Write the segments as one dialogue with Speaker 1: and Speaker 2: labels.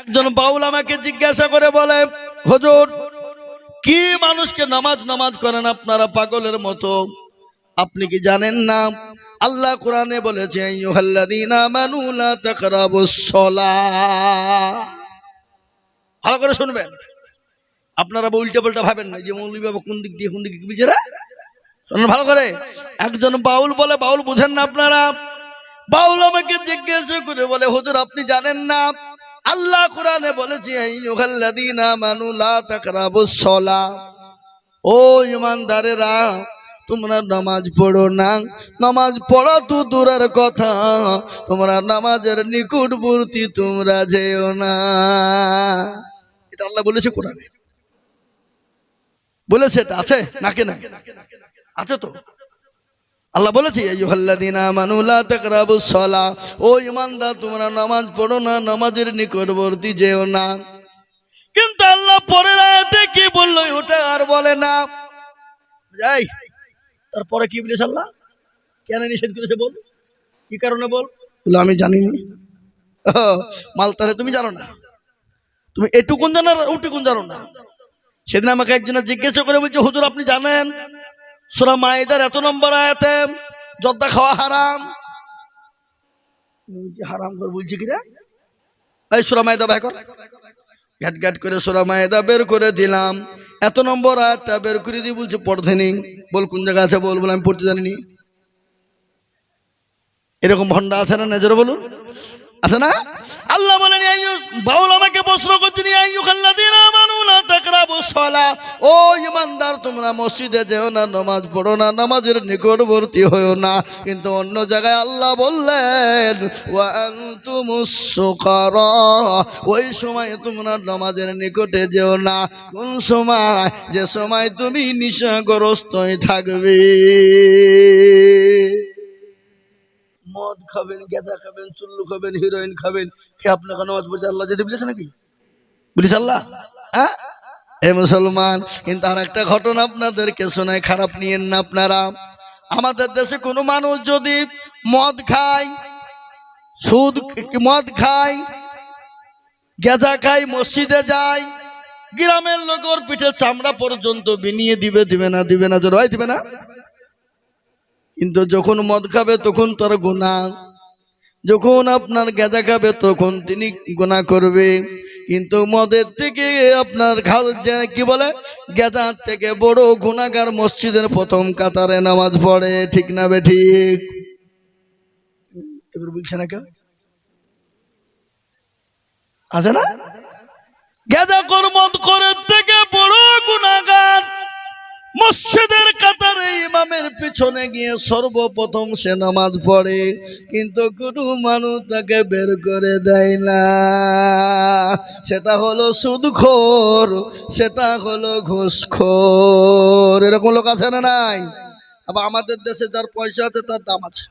Speaker 1: একজন বাউল আমাকে জিজ্ঞাসা করে বলে, হুজুর কি মানুষকে নামাজ নামাজ করেন আপনারা পাগলের মতো? আপনি কি জানেন না আল্লাহ কোরআনে বলেছে আইয়ুহাল্লাযীনা আমানু লা তাকরাবুস সালাহ। ভালো করে শুনবেন, আপনারা উল্টা পাল্টা ভাবেন না যে মৌলভী বাবা কোন দিক দিয়ে কোন দিকে বুঝেরা। শুনুন ভালো করে। একজন বাউল বলে, বাউল বুঝেন না আপনারা? বাউল আমাকে জিজ্ঞাসা করে বলে, হুজুর আপনি জানেন না আল্লাহ কোরআনে বলেছে আইয়ুহাল্লাযীনা আমানু লা তাকরাবুস সালাহ, ও ঈমানদারেরা তোমরা নামাজ পড়ো না। নামাজ পড়া তো দূরের কথা, তোমরা নামাজের নিকটবর্তী তোমরা যেও না। এটা আল্লাহ বলেছে কোরআনে, বলেছে। এটা আছে নাকি না? আছে তো। আল্লাহ বলেছে আইয়ুহাল্লাযীনা আমানু লা তাকরাবুস সালাহ, ও ঈমানদার তোমরা নামাজ পড়ো না, নামাজের নিকটবর্তী যেও না। কিন্তু আল্লাহ পরের আয়াতে কি বললো ওটা আর বলে না। যাই, তারপরে কি বলেছে আল্লাহ? কেন নিষেধ করেছে বল, কি কারণে বল? বলে আমি জানি না। মালতারে তুমি জানো না, তুমি এটুকুন জানো আর ওটুকুন জানো না। সেদিন আমাকে একজনে জিজ্ঞাসা করে বলছে, হুজুর আপনি জানেন সূরা মাইদার এত নম্বর আয়াতে জর্দা খাওয়া হারাম? হারাম করে বলছি কিরা? এই সূরা মাইদা ভাই কর, ঘাট ঘাট করে সূরা মাইদা বের করে দিলাম। এত নম্বর আয়াতটা বের করে দিয়ে বলছে পড়তে নেই। বল কোন জায়গা আছে বল। বলে আমি পড়তে জানিনি। এরকম ভন্ডা আছে না? নজরে বলুন, আছে না? আল্লাহ বলেন বাউল আমাকে প্রশ্ন করছেন আইয়ুহাল্লাযীনা আমানু লা তাকরাবুস সালাহ, ও ঈমানদার তোমরা মসজিদে যেও না, নামাজ পড়ো না, নামাজের নিকটবর্তী হয়ো না। কিন্তু অন্য জায়গায় আল্লাহ বললেন ওয়া আনতুমুস সুকারা, ওই সময় তোমরা নামাজের নিকটে যেও না। কোন সময়? যে সময় তুমি নেশাগ্রস্তই থাকবে। মদ খাবেন, গেঁজা খাবেন, চুল্লু খাবেন, হিরোইন খাবেন, খেয়ে আপনাকে নামাজ পড়তে আল্লাহ যেতে বলেছে নাকি? বলেছে আল্লাহ? হ্যাঁ এ মুসলমান। কিন্তু আর একটা ঘটনা আপনাদেরকে শোনায়, খারাপ নিয়েন না আপনারা। আমাদের দেশে কোনো মানুষ যদি মদ খায়, মদ খায়, গেঁজা খায়, মসজিদে যায়, গ্রামের লোক ওর পিঠে চামড়া পর্যন্ত বিনিয়ে দিবে। দিবে না? দিবে না? জোর হয় দিবে না? কিন্তু যখন মদ খাবে তখন তার গুনাহ, যখন আপনার গেঁজা খাবে তখন তিনি গুনাহ করবে। কিন্তু মদের থেকে আপনার কি বলে গেঁজার থেকে বড় গুনাহগার মসজিদের প্রথম কাতারে নামাজ পড়ে। ঠিক না বে ঠিক? এবার বলছে না কেউ? আছে না? গেঁজা কর মদ করে থেকে বড় গুনাহগার মসজিদের কাতারে ইমামের পিছনে গিয়ে সর্বপ্রথম সে নামাজ পড়ে। কিন্তু কোনো মানুষ তাকে বের করে দেয় না। সেটা হলো সুদখোর, সেটা হলো ঘুষখোর। এরকম লোক আছে না নাই? আবার আমাদের দেশে যার পয়সা আছে তার দাম আছে।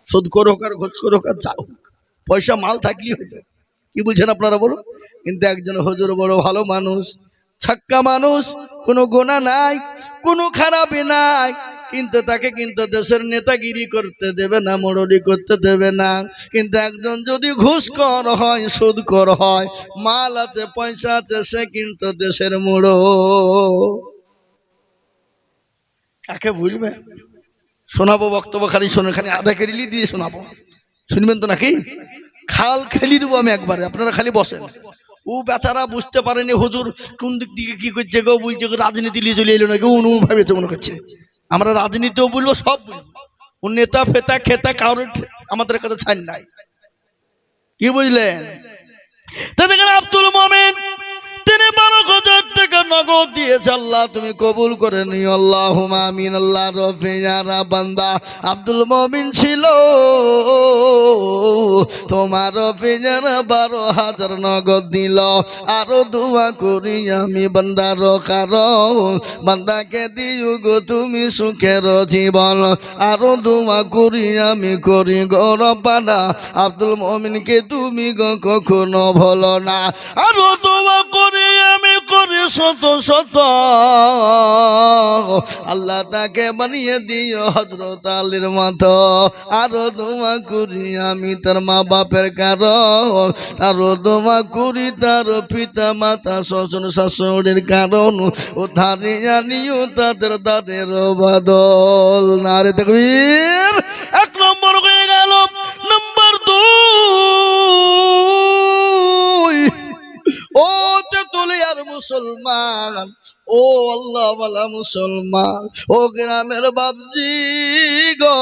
Speaker 1: সুদখোর হোক আর ঘুষখোর হোক আর যা হোক, পয়সা মাল থাকলেই হইলো। কি বুঝছেন আপনারা বলুন? কিন্তু একজন হুজুর বড় ভালো মানুষ, ছাক্কা মানুষ, কোনো গুনাহ নাই, কোনো খারাপই নাই, কিন্তু তাকে কিন্তু দেশের নেতাগিরি করতে দেবে না, মোড়লি করতে দেবে না। কিন্তু একজন যদি ঘুষখোর হয়, সুদখোর হয়, মাল আছে, পয়সা আছে, সে কিন্তু দেশের মোড়ল। কাকে ভুলবে? শোনাবো বক্তব্য, খালি শোনেন, খালি আধা কেরিলি দিয়ে শোনাবো, শুনবেন তো নাকি? খাল খেলি দেবো আমি একবারে, আপনারা খালি বসেন। ও বেচারা বুঝতে পারেনি হুজুর কোন দিক দিকে কি করছে গো, বলছে রাজনীতি নিয়ে চলে এলো নাকি, উনি ভাবেছে মনে করছে আমরা রাজনীতিও বলবো, সব বলবো। ও নেতা ফেতা খেতা কারোর আমাদের কাছে ছাড় নাই। কি বুঝলেন? আব্দুল মোমিন তিনি 12,000 টাকা নগদ দিয়েছে। আল্লাহ তুমি কবুল করে নিও, আল্লাহুম্মা আমিন। আল্লাহ রফিয়ারা বান্দা আব্দুল মোমিন ছিল, তোমার রফিয়ারা 12,000 নগদ দিল। আরো দোয়া করি আমি বান্দার কারণ, বান্দাকে দিও গো তুমি সুখের জীবন। আরো দোয়া করি আমি করি গো রব্বানা, আব্দুল মোমিনকে তুমি গো কখনো ভুলো না। আরো দোয়া করি আমি করে শত শত আল্লাহ তাকে বানিয়ে দিও হযরত আলীর মতো। আরো দোয়া করি আমি তার মা বাপের কারণ, আরো দোয়া করি তার পিতা মাতা শ্বশুর শাশুড়ির কারণ, ও ধারে জানিও তাদের দানের বদল। নারে তাকবীর। এক নম্বর হয়ে গেল। নাম্বার 2, ও তেতুলিয়ার মুসলমান, ও আল্লাহ ওয়ালা মুসলমান, ও গ্রামের বাপজি গো,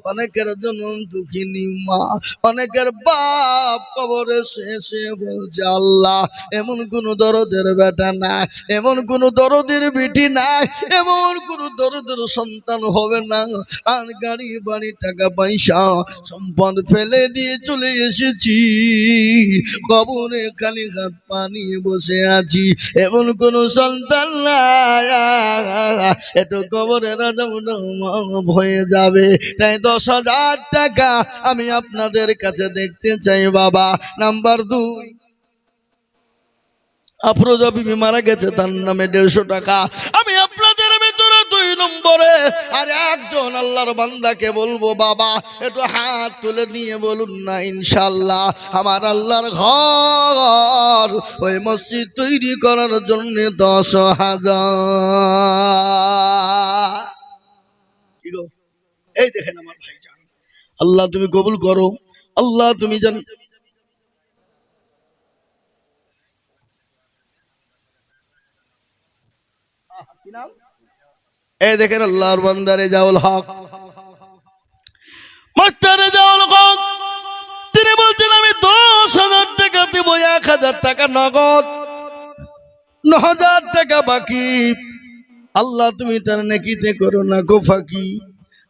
Speaker 1: অনেকের জনম দুঃখিনী মা, অনেকের বাপ কবরে শেষে বলছে আল্লাহ এমন কোন দরদের বেটা নাই, এমন কোন দরদের বিটি নাই, এমন কোন দরদের সন্তান হবে না, আর গাড়ি বাড়ি টাকা পয়সা সম্পদ ফেলে দিয়ে চলে এসেছি, কবরে খালি হাত পানি বসে আছি, এমন কোন সন্তান নাই, একটু কবরে রাজা হয়ে যাবে। তাই 10,000 টাকা আমি আপনাদের কাছে দেখতে চাই বাবা। নাম্বার 2, আফরোজা বিবি মারা গেছে, তার নামে 150 টাকা আমি আপনাদের ভিতরে 2 নম্বরে। আর একজন আল্লাহর বান্দাকে বলবো বাবা একটু হাত তুলে দিয়ে বলুন না ইনশাআল্লাহ আমার আল্লাহর ঘর ওই মসজিদ তৈরি করার জন্য 10,000। এই দেখেন আমার ভাইজান, আল্লাহ তুমি কবুল করো, আল্লাহ তুমি জানি। এই দেখেন আল্লাহর বান্দা রেজাউল হক, মাস্টার রেজাউল হক, তিনি বলছেন আমি 10,000 টাকা দিব, 1,000 টাকা নগদ, 9,000 টাকা বাকি। আল্লাহ তুমি তার নেকিতে করো না গো ফাঁকি।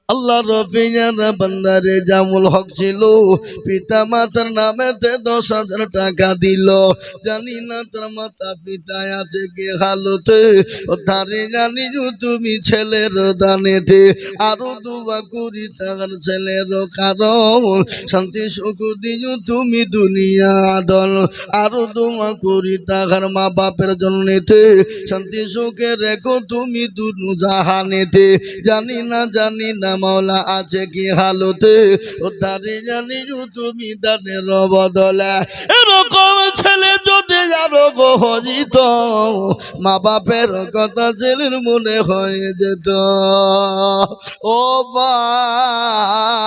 Speaker 1: আল্লাহ রফিয়ারা বান্দারে জামুল হক ছিল, পিতা মাতার নামেতে 10,000 টাকা দিল, জানি না তার মাতা পিতায় আছে কি হালতে, ও তারে জানি তুমি ছেলের দানেতে, আরো দোয়া করি তার ছেলের কারণ, শান্তি সুখ দিও তুমি দুনিয়া দল, আরো দোয়া করি তার মা বাপের জন্যতে, শান্তি সুখে রেখো তুমি দুনু জাহানেতে, জানি না মাওলা আছে কি হালতে, ও তারে জানি তুমি দানের বদলে, এরকম ছেলে যদি আরো গো হজিত, মা বাপের কথা ছেলের মনে হয়ে যেত। ও বাপ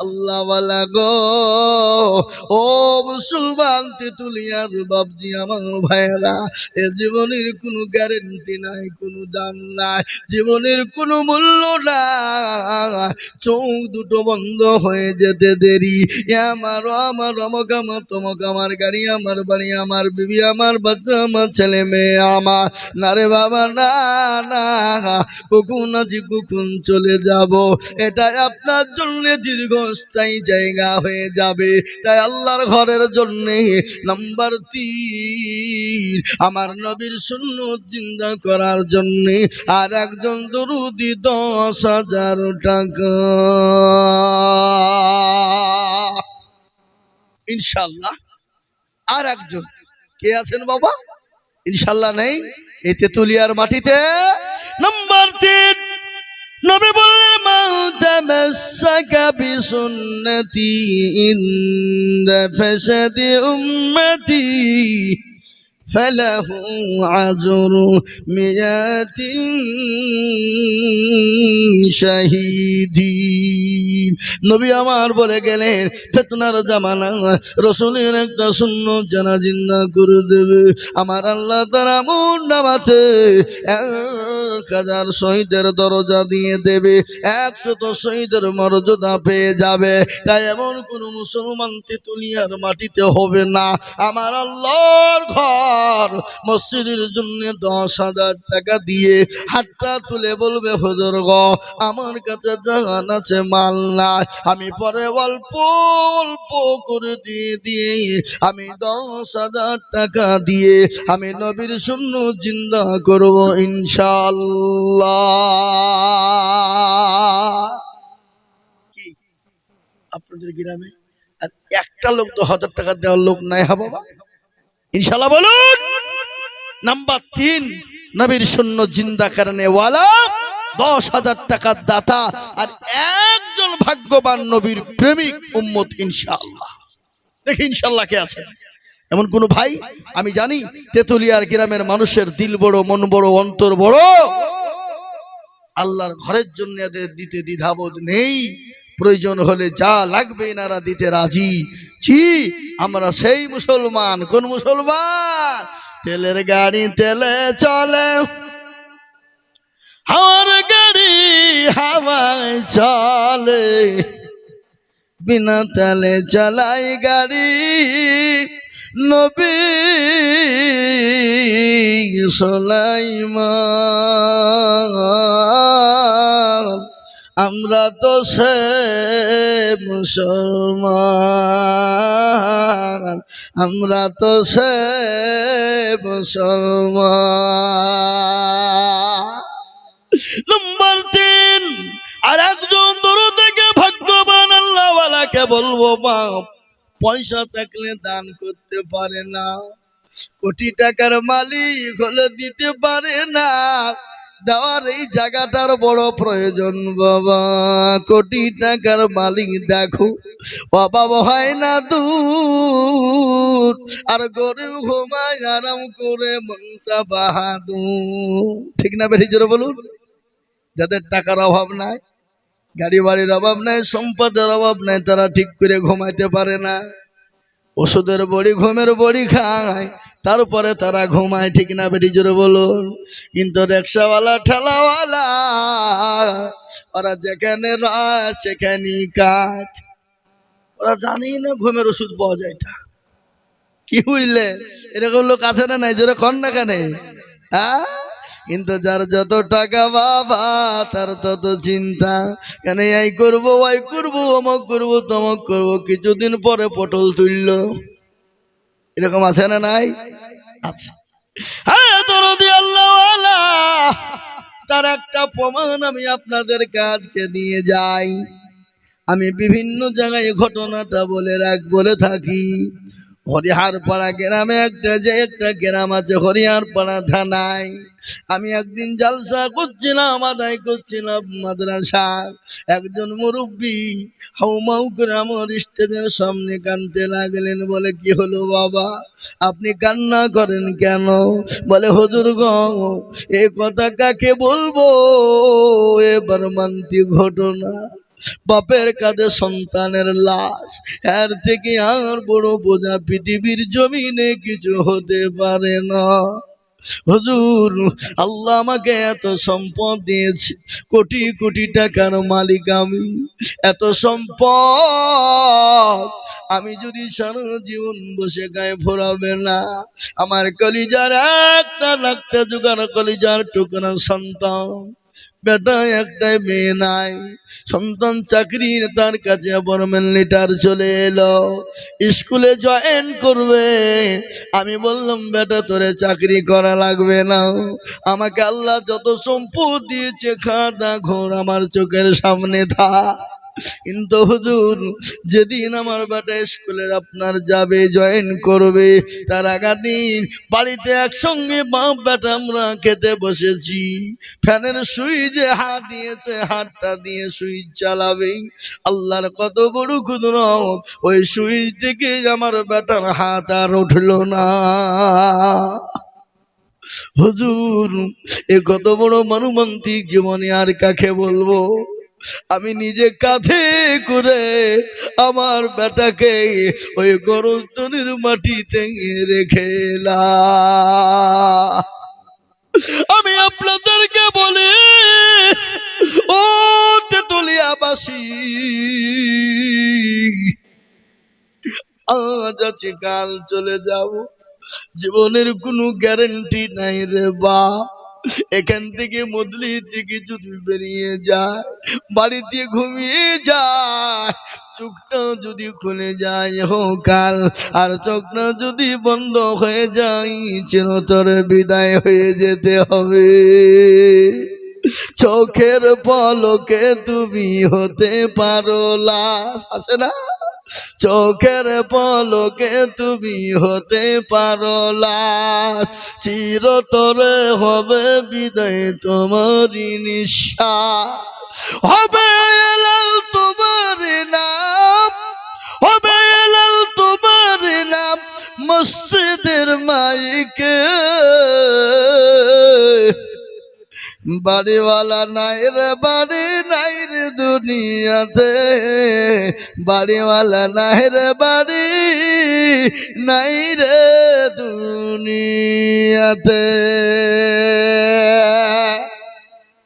Speaker 1: আল্লাহ ওয়ালা গো, ও মুসলমান তেতুলিয়ার বাপজি আমার ভাইরা, এ জীবনের কোনো গ্যারেন্টি নাই, কোনো দাম নাই, জীবনের কোনো মূল্য নাই, চোখ দুটো বন্ধ হয়ে যেতে দেরি, আমার অমক আমার তমক, আমার গাড়ি আমার বাড়ি আমার বিবি আমার বাচ্চা আমার ছেলে মেয়ে আমার, না রে বাবা না না, কখন আছি কখন চলে যাব, এটাই আপনার জন্য দীর্ঘস্থায়ী জায়গা হয়ে যাবে। তাই আল্লাহর ঘরের জন্য নাম্বার 3, আমার নবীর সুন্নত জিন্দা করার জন্য আর একজন দরুদি 10,000 টাকা ইনশাআল্লাহ। আর একজন কে আছেন বাবা? ইনশাআল্লাহ নেই এই তেতুলিয়ার মাটিতে। নাম্বার 3, নবী বললেন মান তামাসসাকা বিসুন্নতি ইনদা ফাসাদি উম্মতি ফালাহু আজরু 100 শাহীদিন। নবী আমার বলে গেলেন ফিতনার জামানা রাসূলের একটা সুন্নাত জানা জিন্দা করে দেবে, আমার আল্লাহ তার আমল নামাতে 1,000 শহীদের দরজা দিয়ে দেবে, 100 শহীদের মর্যাদা পেয়ে যাবে। তাই এমন কোন মুসলমান তেতুলিয়ার মাটিতে হবে না। আমার আল্লাহর ঘর মসজিদের জন্য 10,000 টাকা দিয়ে হাতটা তুলে বলবে হুজুর গো আমার কাছে জান আছে মাল নাই, আমি পরে অল্প অল্প করে দিয়ে আমি 10,000 টাকা দিয়ে আমি নবীর সুন্নাত জিন্দা করব ইনশাআল্লাহ। কি আপনাদের গ্রামে আর একটা লোক 10,000 টাকা দেওয়ার লোক নাই? হ্যাঁ বাবা, ইনশাআল্লাহ বলুন। নাম্বার 3, নবীর সুন্নাত জিন্দা করনে ওয়ালা 10,000 টাকার দাতা আর একজন ভাগ্যবান নবীর প্রেমিক উম্মত ইনশাআল্লাহ। দেখি ইনশাআল্লাহ কে আছে এমন কোন ভাই? আমি জানি তেতুলিয়ার গ্রামের মানুষের দিল বড়, মন বড়, অন্তর বড়। আল্লাহর ঘরের জন্য এদের দিতে দ্বিধাবোধ নেই। প্রয়োজন হলে যা লাগবে এনারা দিতে রাজি। জি, আমরা সেই মুসলমান। কোন মুসলমান? তেলের গাড়ি তেলে চলে, হাওয়ার গাড়ি হাওয়ায় চলে, বিনা তেলে চালাই গাড়ি নবী সুলাইমান। আমরা তো সে মুসলমান, আমরা তো সে মুসলমান। নম্বর 3, আর একজন দূর থেকে ভাগ্যবান আল্লাহওয়ালাকে বলবো, বাপ পয়সা থাকলে দান করতে পারে না, কোটি টাকার মালিক হলে দিতে পারে না, দেওয়ার এই জায়গাটার বড় প্রয়োজন বাবা। কোটি টাকার মালিক দেখো বাবা হয় না দূর, আর গরিব ঘুমায় আরাম করে মনটা বাহাদুর। ঠিক না বেশি জোরে বলুন? যাদের টাকার অভাব নাই, গাড়ি বাড়ির অভাব নাই, সম্পদের অভাব নাই, তারা ঠিক করে ঘুমাইতে পারে না। ওষুধের বড়ি, ঘুমের বড়ি খায়, তারপরে তারা ঘুমায়। ঠিক না বেটি জোরে বলুন? কিন্তু রিক্সাওয়ালা, ঠেলাওয়ালা, ওরা যেখানে রাত সেখানেই কাজ। ওরা জানেই না ঘুমের ওষুধ পাওয়া যায়। তা কি বুঝলে? এরকম লোক আছে না নাই? জোরে কন না কেন? হ্যাঁ, কিন্তু যার যত টাকা বাবা তার তত চিন্তা। কেন এই করবো, ওই করবো, অমক করবো, তমক করবো, কিছুদিন পরে পটল তুলল। এরকম আছে না নাই? আচ্ছা, হ্যাঁ, দরদি আল্লাহওয়ালা। তার একটা প্রমাণ আমি আপনাদের কাজকে দিয়ে যাই। আমি বিভিন্ন জায়গায় ঘটনাটা বলে থাকি। হরিহারপাড়া গ্রামে একটা গ্রাম আছে, হরিহারপাড়া থানায়। আমি একদিন জালসা করছিলাম, আদায় করছিলাম মাদ্রাসা। একজন মুরব্বী হাউমাউ করে আমার স্টেজের সামনে কাঁদতে লাগলেন। বলে, কি হলো বাবা, আপনি কান্না করেন কেন? বলে, হুজুর গো, এ কথা কাকে বলবো, এবার মান্তি ঘটনা। বাপের কাঁধে সন্তানের লাশ, এর থেকে আর বড় বোঝা পৃথিবীর জমিনে কিছু হতে পারে না। হুজুর, আল্লাহ আমাকে এত সম্পদ দিয়েছে, কোটি কোটি টাকার মালিক আমি। এত সম্পদ আমি যদি সারা জীবন বসে গায়ে ভরাবে না। আমার কলিজার একটা রাখতে জোগাড়, কলিজার টুকরা সন্তান, বেটা একটাই, মেয়ে নাই। সন্তান চাকরির, তার কাছে অ্যাপয়েন্টমেন্ট লেটার চলে এলো, স্কুলে জয়েন করবে। আমি বললাম, বেটা তোরে চাকরি করা লাগবে না, আমাকে আল্লাহ যত সম্পদ দিয়েছে খাদা ঘোর আমার চোখের সামনে থাক। কিন্তু হুজুর, যেদিন আমার বেটা স্কুলের আপনার যাবে, জয়েন করবে, তার আগাদিন বাড়িতে একসঙ্গে বাপ বেটা আমরা খেতে বসেছি। ফ্যানের সুইচে হাত দিয়েছে, হাতটা দিয়ে সুইচ চালাবে। আল্লাহর কত বড় কুদরত, ওই সুইচ থেকে আমার বেটার হাত আর উঠলো না। হুজুর, এ কত বড় মর্মান্তিক জীবনে আর কাকে বলবো? আমি নিজে কাঁধে করে আমার বেটাকে ওই গরুতনির মাটিতে রেখে এলাম। আমি আপনাদেরকে বলি, ও তেতুলিয়াবাসী, আজ আছে কাল চলে যাব, জীবনের কোনো গ্যারান্টি নাই রে বা। এখান থেকে মদলি থেকে যদি বেরিয়ে যায়, বাড়িতে ঘুমিয়ে যায়, চোখটা যদি খুলে যায় কাল, আর চোখটা যদি বন্ধ হয়ে যায় চিরতরে বিদায় হয়ে যেতে হবে। চোখের পলকে তুমি হতে পারো লাশ। আছে না? চোখের পলকে তুমি হতে পারো লাশ, চিরতরে হবে বিদায় তোমারই নিঃশ্বাস। হবে লাল তোমার নাম, হবে লাল তোমার নাম মসজিদের মাইকে। বাড়িওয়ালা নাই রে বাড়ি নাই রে দুনিয়াতে, বাড়িওয়ালা নাই রে বাড়ি নাই রে দুনিয়াতে।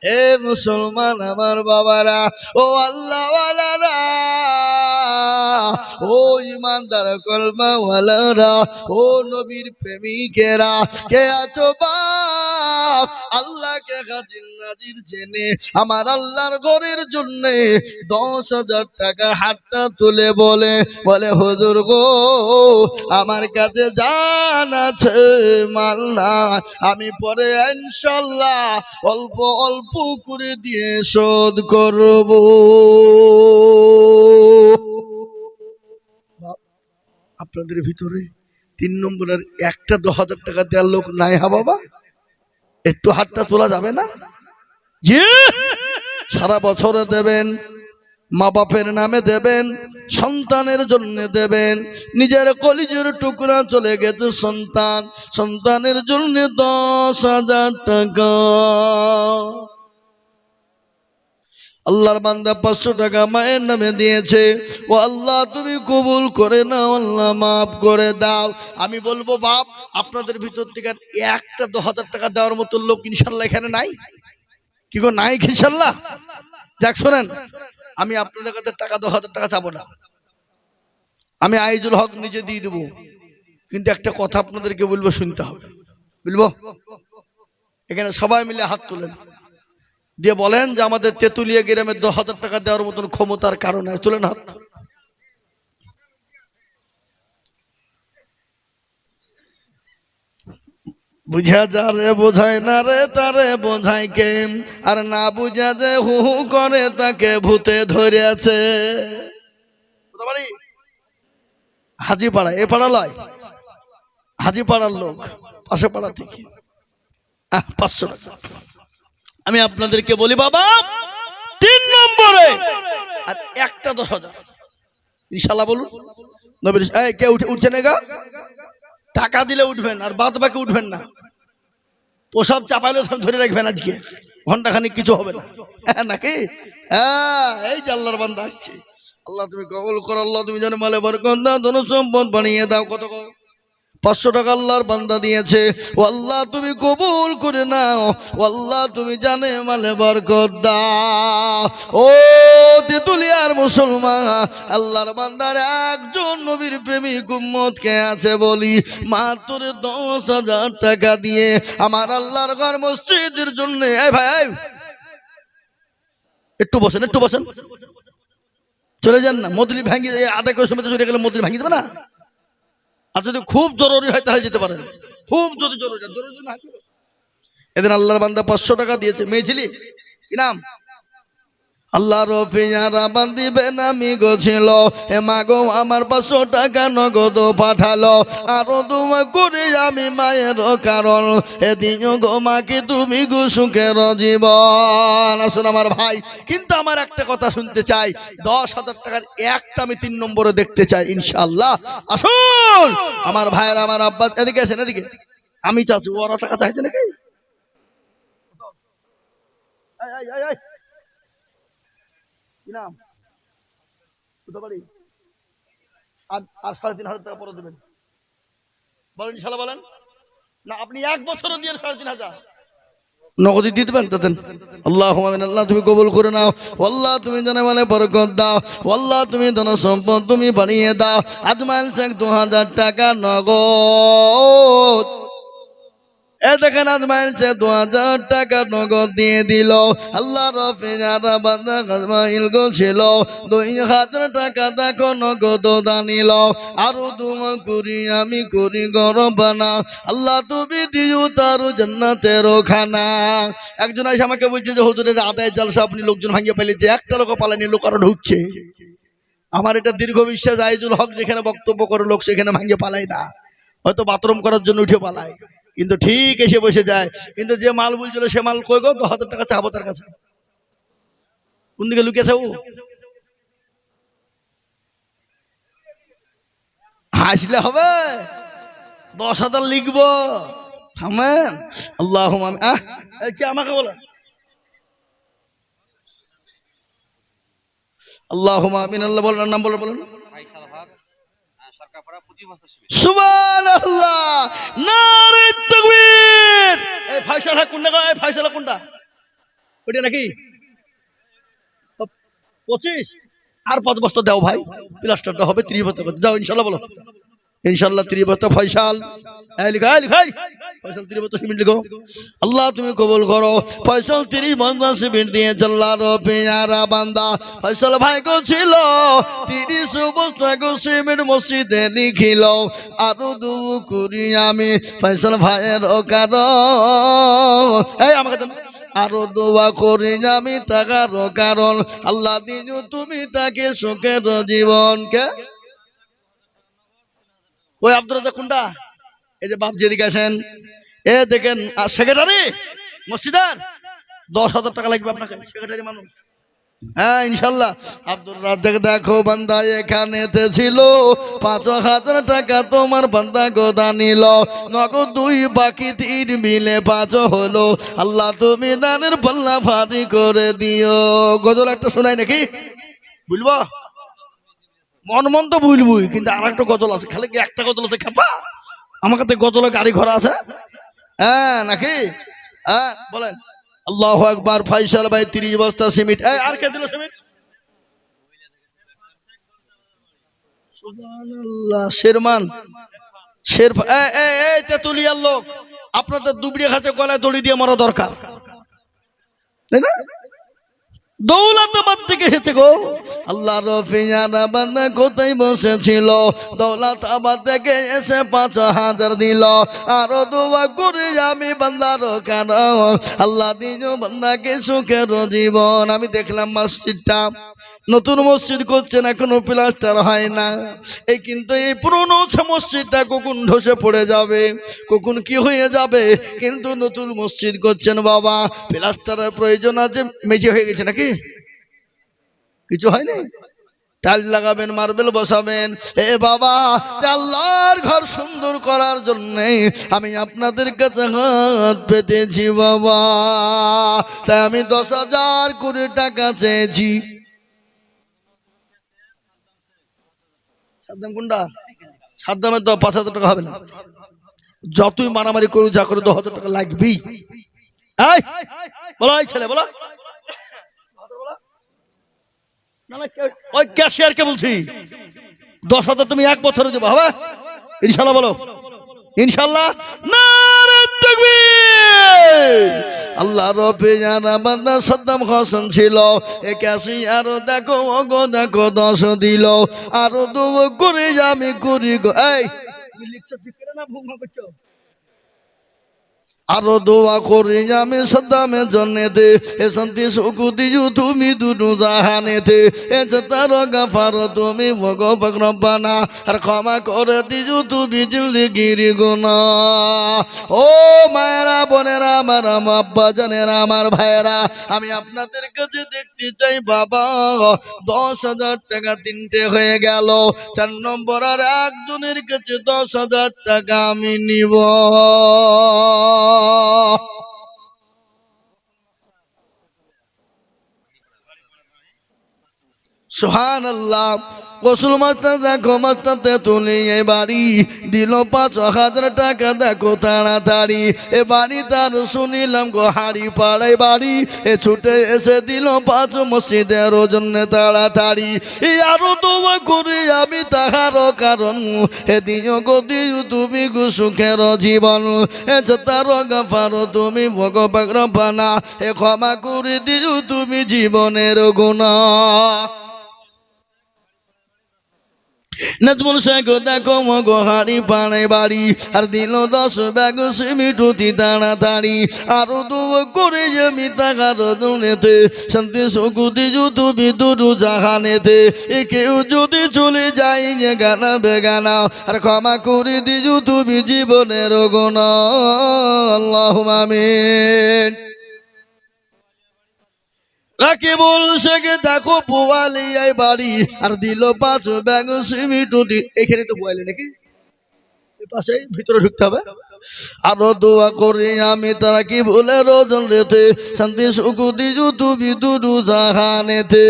Speaker 1: এ মুসলমান আমার বাবারা, ও আল্লাহওয়ালারা, ও ইমানদার কলমাওয়ালারা, ও নবীর প্রেমিকেরা, কে আছো বাপ আল্লাহকে হাজির নাজির জেনে আমার আল্লাহর ঘরের জন্য 10,000 টাকা হাতটা তুলে বলে হুজুর গো, আমার কাছে জান আছে মাল না, আমি পরে ইনশাআল্লাহ অল্প অল্প করে দিয়ে শোধ করব। আপনাদের ভিতরে 3 নম্বরের একটা 10,000 টাকা দেওয়ার লোক নাই? হা বাবা, একটু হাতটা তোলা যাবে না? জি, সারা বছরে দেবেন, মা বাপের নামে দেবেন, সন্তানের জন্য দেবেন, নিজের কলিজের টুকরা চলে গেছে সন্তান, সন্তানের জন্য 10,000 টাকা। আল্লাহর বান্দা 500 টাকা মায়ের নামে দিয়েছে, ও আল্লাহ তুমি কবুল করে নাও, আল্লাহ মাফ করে দাও। আমি বলবো বাপ, আপনাদের ভিতর থেকে একটা 10,000 টাকা দেওয়ার মতো লোক ইনশাল্লাহ এখানে নাই? কি গো, নাই ইনশাল্লাহ? দেখ শোনেন, আমি আপনাদের কাছে টাকা 10,000 টাকা চাবো না, আমি আইজুল হক নিজে দিয়ে দেবো, কিন্তু একটা কথা আপনাদেরকে বলবো, শুনতে হবে। বলবো? এখানে সবাই মিলে হাত তোলেন, দিয়ে বলেন যে আমাদের তেতুলিয়া গ্রামে 10,000 টাকা দেওয়ার মতন ক্ষমতার কারণে। তোলেন হাত। বুঝা যা রে বোঝায় না রে তারে বোঝায় কে, আর না বুঝা যে হু হু করে তাকে ভূতে ধরে আছে। হাজিপাড়া, এ পাড়া লয়, হাজিপাড়ার লোক, পাশে পাড়া থেকে 500 টাকা। আমি আপনাদেরকে বলি বাবা, 3 নম্বরে আর একটা 10,000 ইনশাআল্লাহ বলুন। নবীর এই কে উঠছে না গা? টাকা দিলে উঠবেন, আর বাদ বাকি উঠবেন না। প্রসাব চাপাইলে ধরে রাখবেন, আজকে ঘন্টাখানিক কিছু হবে না, নাকি? হ্যাঁ, এই যে আল্লাহর বান্দা আসছে। আল্লাহ তুমি কবুল করো, আল্লাহ তুমি জানো মালে বরকত দাও, ধন সম্পদ বানিয়ে দাও। কত? 500 টাকা আল্লাহর বান্দা দিয়েছে, ও আল্লাহ তুমি কবুল করে নাও, ও আল্লাহ তুমি জানে মালে বরকত দাও। ও তেতুলিয়ার মুসলমান, আল্লাহর বান্দার একজন নবীর প্রেমিক উম্মত কে আছে বলি, মাত্র 10,000 টাকা দিয়ে আমার আল্লাহর ঘর মসজিদের জন্য। এই ভাই, একটু বসেন, একটু বসেন, চলে যান না। মদলি ভাঙি আধা করে সময় চলে গেলে মদলি ভাঙি দেবে না? আর যদি খুব জরুরি হয় তাহলে যেতে পারেন, খুব যদি জরুরি না। এদিন আল্লাহর বান্দা 500 টাকা দিয়েছে। মেয়ে ছিলি? কি নাম? আল্লাহ রফিয়ারা বান্দিবে নামি গছিল, হে মাগো আমার 500 টাকা নগদ পাঠালো, আরো দোয়া করে আমি মায়ের কারণ, এদিন গো মাকে তুমি গো সুখের জীবন। আসুন আমার ভাই, কিন্তু আমার একটা কথা শুনতে চাই, 10,000 টাকার একটা আমি 3 নম্বরে দেখতে চাই ইনশাআল্লাহ। আসুন আমার ভাইয়ের, আমার আব্বা এদিকে আসেন, এদিকে। আমি চাচ্ছি ওরা টাকা চাইছে নাকি? নাম আর 3,500 টাকা পরে দেবেন, বলেন ইনশাআল্লাহ। বলেন না, আপনি 1 বছরও দিয়ে 3,500 নগদ দিয়ে দেবেন। দেন আল্লাহুম্মা আমিন। আল্লাহ তুমি কবুল করে নাও, আল্লাহ তুমি জানে মানে বরকত দাও, আল্লাহ তুমি ধন সম্পদ তুমি বাড়িয়ে দাও। আজমাইল শেখ 2,000 টাকা নগদ। এ দেখেন আজমাইল সে 2,000 টাকা নগদ দিয়ে দিল। আল্লাহ রফিয়ারা বান্দা আজমাইল গো ছিল 2,000 টাকা দেখো নগদ দানিল। আরো দোয়া করি আমি করি গরবানা, আল্লাহ তুমি দিও তার জান্নাতের খানা। একজন এসে আমাকে বলছে যে হুজুরের আদায় জালসা আপনি লোকজন ভাঙিয়ে ফেলেছে, একটা লোক পালানি, লোক আরো ঢুকছে। আমার এটা দীর্ঘ বিশ্বাস, আইজুল হক যেখানে বক্তব্য করে লোক সেখানে ভাঙে পালায় না, হয়তো বাথরুম করার জন্য উঠে পালায়, কিন্তু ঠিক এসে বসে যায়। কিন্তু যে মাল বলছিল সে মাল কই গো? 10,000 টাকা চাবো তার কাছে, কোন দিকে লুকিয়েছে ও? হাসলে হবে? 10,000 লিখবো, থামেন। আল্লাহ কি আমাকে বলে আল্লাহ আমিন। আল্লাহ বলেন, নাম বলেন, বলেন সুবহানাল্লাহ, নারে তাকবীর। এই ফয়সাল হক কোনটা? এই ফয়সাল হক কোনটা? ওটা নাকি 25 আর 5 বস্তা দাও ভাই, প্লাস্টারটা হবে 30 বস্তা করে দাও ইনশাআল্লাহ। বলো ইনশাআল্লাহ 30 বস্তা। ফয়সাল লিখাই লিখাই, ফয়সাল 30 বস্তা সিমেন্ট লিখো। আল্লাহ তুমি কবুল করো। ফয়সাল 30 বস্তা সিমেন্ট দিয়ে আল্লাহর পেয়ারা বান্দা ফয়সাল ভাই গো ছিল 30 বস্তা গো সিমেন্ট মসজিদে লিখিল। আরো দু করি আমি ফয়সাল ভাইয়ের কারণ, এই আমাকে দেন। আরো দোয়া করি আমি তাকার কারণ, আল্লাহ দিজু তুমি তাকে সুখের জীবনকে। ওই আব্দুর রাজ্জাক কোনটা? এই যে বাপ যেদিকে আসেন, এ দেখেন সেক্রেটারি মসজিদের 10,000 টাকা লাগবে আপনাকে, সেক্রেটারি মানুষ। হ্যাঁ ইনশাল্লাহ। আব্দুর রাজ্জাক দেখো বান্দা এখানেতে ছিল, 5,000 টাকা তোমার বান্দা গোদা নিল, নগদ 2 বাকি 3 মিলে 5 হলো। আল্লাহ তুমি দানের পাল্লা ভারী করে দিও। গজল একটা শোনাই নাকি? বুঝবো মন মন তো বুঝবই, কিন্তু আর একটা গজল আছে, খালি কি একটা গজল আছে খেপা? আমার কাছে গজলে গাড়ি ঘোড়া আছে, হ্যাঁ নাকি? হ্যাঁ বলেন আল্লাহু আকবার। ফয়সাল ভাই 30 বস্তা সিমেন্ট। এই আর কে দিল সিমেন্ট? সুবহানাল্লাহ। শেরমান শের এই তেতুলিয়ার লোক, আপনাদের দুবড়িয়া খাচ্ছে গলায় দড়ি দিয়ে মরা দরকার, তাই না? দৌলতাবাদ থেকে এসেছে গো। আল্লাহ রফিয়ানা বান্দা কোথায় বসেছিল, দৌলতাবাদ থেকে এসে 5,000 দিল। আরো দোয়া করি আমি বান্দার কারণ, আল্লাহ দিন বান্দাকে সুখের জীবন। আমি দেখলাম মসজিদটা নতুন মসজিদ করছেন, এখনো প্লাস্টার হয় না। এই কিন্তু এই পুরনো মসজিদটা কখন ধসে পড়ে যাবে, কখন কি হয়ে যাবে, কিন্তু নতুন মসজিদ করছেন বাবা, প্লাস্টারের প্রয়োজন আছে। মেঝে হয়ে গেছে নাকি? কিছু হয়নি? টাইল লাগাবেন, মার্বেল বসাবেন। এ বাবা, আল্লাহর ঘর সুন্দর করার জন্য আমি আপনাদের কাছে হাত পেতেছি বাবা। তাই আমি 10,000 করে টাকা চেয়েছি। সাদ্দাম কোনটা? সাদ্দামের তো 5,000 টাকা হবে না, যতই মারামারি করু যা করে 10,000 টাকা লাগবেই। বলো এই ছেলে বলো, ওই ক্যাশিয়ারকে বলছি 10,000 তুমি 1 বছরে দেবো, হবে ইনশাল্লাহ? বলো ইনশাল্লাহ। নারে তাকবীর। আল্লাহ রবে জানা বান্দা সাদ্দাম হোসেন ছিল, এ ক্যাশিয়ার দেখো ওগো দেখো 10 দিল। আরো দোয়া করে আমি করি গো। এই তুমি লিখছো ঠিক করে না ভুল করছো? আরো দোয়া করি আমি সাদ্দামের জন্যে, এ শান্তি সুখ দিও তুমি দুটো জাহানেতে, এ তার গাফার তুমি ভগবান রব্বানা, আর ক্ষমা করে দিও তুমি জিন্দেগির গুনাহ। ও মায়েরা বোনেরা আমার, আব্বা জানেরা আমার ভাইয়েরা, আমি আপনাদের কাছে দেখতে চাই বাবা 10,000 টাকা 3টে হয়ে গেল। 4 নম্বর আর একজনের কাছে 10,000 টাকা আমি নিব। সুবহানাল্লাহ। গোসল মাস্টার দেখো মাস্টারতে তুলি এ বাড়ি দিল 5,000 টাকা, দেখো তাড়াতাড়ি এ বাড়ি তার শুনিলাম গো হাড়ি পাড়ায় বাড়ি, এ ছুটে এসে দিল 5 মসজিদের জন্য তাড়াতাড়ি। আরো দোয়া করি আমি তাহার কারণ, এ দিও গো দিও তুমি গো সুখের জীবন, এ তার গাফার তুমি ভগবান রব্বানা, এ ক্ষমা করে দিও তুমি জীবনের গুনাহ। নাজমুল শেখ দেখো মগো হাড়ি পাড়ে বাড়ি আর দিল 10 ব্যাগ সিমিট অতি তাড়াতাড়ি আরো দুয়ো করে আমি তাকার দুনেতে শান্তি সুকুতি জুতু বিদুরু জাহানেতে কেউ যদি চলে যায় গানা বেগানা আর ক্ষমা করে দিজু তুমি জীবনের গুনাহ আল্লাহুম্মা আমিন। রাকিবুল শেখ দেখো পোয়ালিয়ায় বাড়ি আর দিল 5 ব্যাগ সিমিট অতি। এখানে তো পোয়ালি নাকি পাশে ভিতরে ঢুকতে হবে। আরো দোয়া করি আমি তারা কি বলে রোজন রেতে শান্তি সুকুতি জুতু বিদুরু জাহানেতে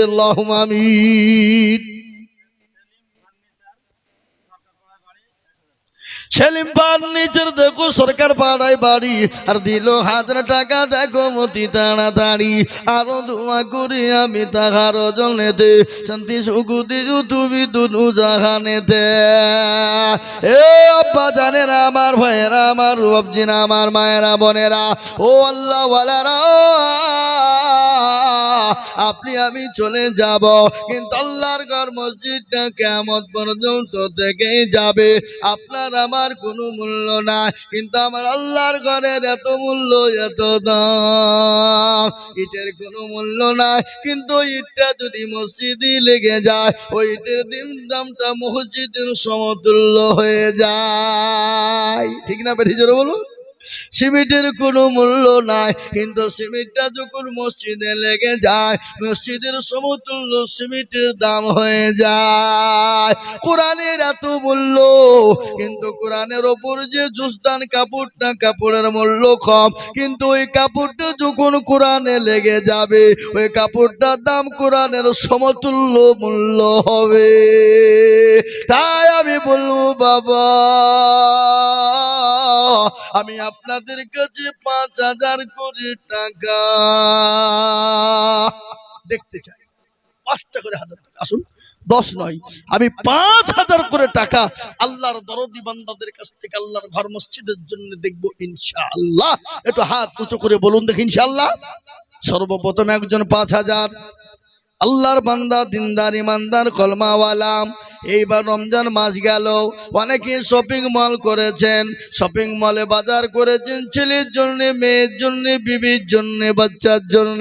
Speaker 1: আল্লাহুম্মা আমিন। সেলিম ফার্নিচার দেখো সরকার পাড়ায় বাড়ি আর দিল 1000 টাকা দেখো মতি তাড়াতাড়ি আরো দোয়া করি আমি তাহার জনেতে শান্তি সুকুতি তুমি দুনু জাহানেতে। এ আব্বা জানেরা আমার ভাইয়েরা আমার রুবাবজিনা আমার মায়েরা বোনেরা ও আল্লাহ ওয়ালারা আপনি আমি চলে যাব কিন্তু আল্লাহর ঘর মসজিদটা কিয়ামত পর্যন্ত থেকেই যাবে। আপনার আমার কোনো মূল্য নাই কিন্তু আমার আল্লাহর ঘরের এত মূল্য এত দাম। ইটের কোনো মূল্য নাই কিন্তু ইটটা যদি মসজিদে লেগে যায় ওই ইটের দিন দামটা মসজিদের সমতুল্য হয়ে যায়। ঠিক না বেঠি জোরে বলো। সিমেন্টের কোনো মূল্য নাই কিন্তু সিমেন্টটা যখন মসজিদে লেগে যায় মসজিদের সমতুল্য সিমেন্টের দাম হয়ে যায়। কোরআনের এত মূল্য কিন্তু কোরআনের ওপর যে জুসদান কাপড়টা কাপড়ের মূল্য কম কিন্তু ওই কাপড়টা যখন কোরআনে লেগে যাবে ওই কাপড়টার দাম কোরআনের সমতুল্য মূল্য হবে। তাই আমি বলবো বাবা আমি আপনাদের কাছে 5000 কোটি টাকা দেখতে চাই। 5টা করে 1000 টাকা আসুন 10 নয় আমি 5000 করে টাকা আল্লাহর দরদি বান্দাদের কাছ থেকে আল্লাহর ঘর মসজিদের জন্য দেখব ইনশাআল্লাহ। একটু হাত উঁচু করে বলুন দেখি ইনশাআল্লাহ। সর্বপ্রথম একজন 5000 আল্লাহর বান্দা দিনদার ইমানদার কলমাওয়ালা। এইবার রমজান মাস গেল অনেকে শপিং মল করেছেন শপিং মলে বাজার করেছেন ছেলের জন্য মেয়ের জন্য বিবির জন্য বাচ্চার জন্য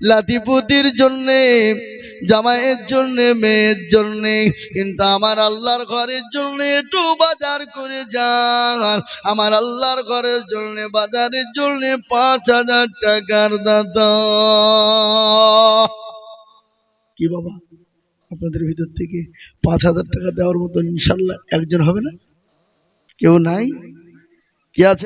Speaker 1: লাতিপুতির জন্য জামাইয়ের জন্য মেয়ের জন্য কিন্তু আমার আল্লাহর ঘরের জন্য একটু বাজার করে যান। আমার আল্লাহর ঘরের জন্য বাজারের জন্য 5000 টাকার দাদা। কি বাবা আপনাদের ভিতর থেকে 5000 টাকা দেওয়ার মতো ইনশাআল্লাহ একজন হবে না? কেউ নাই? কি আছে?